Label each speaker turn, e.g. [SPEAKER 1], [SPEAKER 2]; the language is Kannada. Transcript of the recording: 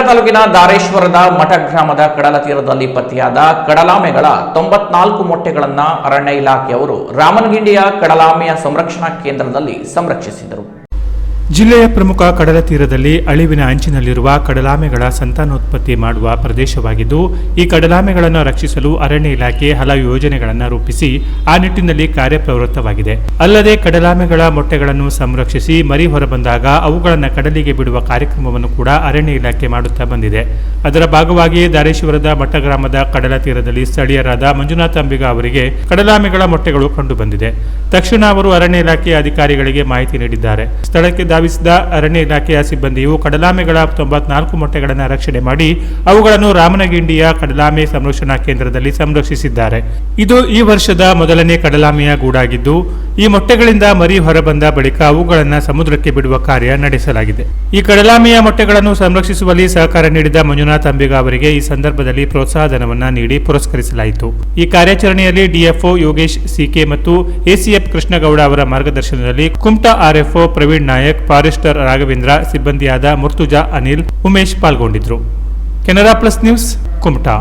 [SPEAKER 1] ತಾಲೂಕಿನ ದಾರೇಶ್ವರದ ಮಠ ಗ್ರಾಮದ ಕಡಲ ತೀರದಲ್ಲಿ ಪತ್ತೆಯಾದ ಕಡಲಾಮೆಗಳ 94 ಮೊಟ್ಟೆಗಳನ್ನು ಅರಣ್ಯ ಇಲಾಖೆಯವರು ರಾಮನಗಿಂಡಿಯ ಕಡಲಾಮೆಯ ಸಂರಕ್ಷಣಾ ಕೇಂದ್ರದಲ್ಲಿ ಸಂರಕ್ಷಿಸಿದರು.
[SPEAKER 2] ಜಿಲ್ಲೆಯ ಪ್ರಮುಖ ಕಡಲ ತೀರದಲ್ಲಿ ಅಳಿವಿನ ಅಂಚಿನಲ್ಲಿರುವ ಕಡಲಾಮೆಗಳ ಸಂತಾನೋತ್ಪತ್ತಿ ಮಾಡುವ ಪ್ರದೇಶವಾಗಿದ್ದು, ಈ ಕಡಲಾಮೆಗಳನ್ನು ರಕ್ಷಿಸಲು ಅರಣ್ಯ ಇಲಾಖೆ ಹಲವು ಯೋಜನೆಗಳನ್ನು ರೂಪಿಸಿ ಆ ನಿಟ್ಟಿನಲ್ಲಿ ಕಾರ್ಯಪ್ರವೃತ್ತವಾಗಿದೆ. ಅಲ್ಲದೆ ಕಡಲಾಮೆಗಳ ಮೊಟ್ಟೆಗಳನ್ನು ಸಂರಕ್ಷಿಸಿ ಮರಿ ಹೊರಬಂದಾಗ ಅವುಗಳನ್ನು ಕಡಲಿಗೆ ಬಿಡುವ ಕಾರ್ಯಕ್ರಮವನ್ನು ಕೂಡ ಅರಣ್ಯ ಇಲಾಖೆ ಮಾಡುತ್ತಾ ಬಂದಿದೆ. ಅದರ ಭಾಗವಾಗಿ ದಾರೇಶ್ವರದ ಮಠ ಗ್ರಾಮದ ಕಡಲ ತೀರದಲ್ಲಿ ಸ್ಥಳೀಯರಾದ ಮಂಜುನಾಥ ಅಂಬಿಗ ಅವರಿಗೆ ಕಡಲಾಮೆಗಳ ಮೊಟ್ಟೆಗಳು ಕಂಡುಬಂದಿದೆ. ತಕ್ಷಣ ಅವರು ಅರಣ್ಯ ಇಲಾಖೆಯ ಅಧಿಕಾರಿಗಳಿಗೆ ಮಾಹಿತಿ ನೀಡಿದ್ದಾರೆ. ಸ್ಥಳಕ್ಕೆ ಧಾವಿಸಿದ ಅರಣ್ಯ ಇಲಾಖೆಯ ಸಿಬ್ಬಂದಿಯು ಕಡಲಾಮೆಗಳ 94 ಮೊಟ್ಟೆಗಳನ್ನು ರಕ್ಷಣೆ ಮಾಡಿ ಅವುಗಳನ್ನು ರಾಮನಗಿಂಡಿಯ ಕಡಲಾಮೆ ಸಂರಕ್ಷಣಾ ಕೇಂದ್ರದಲ್ಲಿ ಸಂರಕ್ಷಿಸಿದ್ದಾರೆ. ಇದು ಈ ವರ್ಷದ ಮೊದಲನೇ ಕಡಲಾಮೆಯ ಗೂಡಾಗಿದ್ದು, ಈ ಮೊಟ್ಟೆಗಳಿಂದ ಮರಿ ಹೊರಬಂದ ಬಳಿಕ ಅವುಗಳನ್ನು ಸಮುದ್ರಕ್ಕೆ ಬಿಡುವ ಕಾರ್ಯ ನಡೆಸಲಾಗಿದೆ. ಈ ಕಡಲಾಮೆಯ ಮೊಟ್ಟೆಗಳನ್ನು ಸಂರಕ್ಷಿಸುವಲ್ಲಿ ಸಹಕಾರ ನೀಡಿದ ಮಂಜುನಾಥ ಅಂಬಿಗ ಅವರಿಗೆ ಈ ಸಂದರ್ಭದಲ್ಲಿ ಪ್ರೋತ್ಸಾಹಧನವನ್ನು ನೀಡಿ ಪುರಸ್ಕರಿಸಲಾಯಿತು. ಈ ಕಾರ್ಯಾಚರಣೆಯಲ್ಲಿ ಡಿಎಫ್ಒ ಯೋಗೇಶ್ ಸಿಕೆ ಮತ್ತು ಎಸಿಎಫ್ ಕೃಷ್ಣಗೌಡ ಅವರ ಮಾರ್ಗದರ್ಶನದಲ್ಲಿ ಕುಮಟಾ ಆರ್ಎಫ್ಒ ಪ್ರವೀಣ್ ನಾಯಕ್, ಫಾರೆಸ್ಟರ್ ರಾಘವೇಂದ್ರ, ಸಿಬ್ಬಂದಿಯಾದ ಮುರ್ತುಜಾ, ಅನಿಲ್, ಉಮೇಶ್ ಪಾಲ್ಗೊಂಡಿದ್ದರು. Canara plus news, Kumta.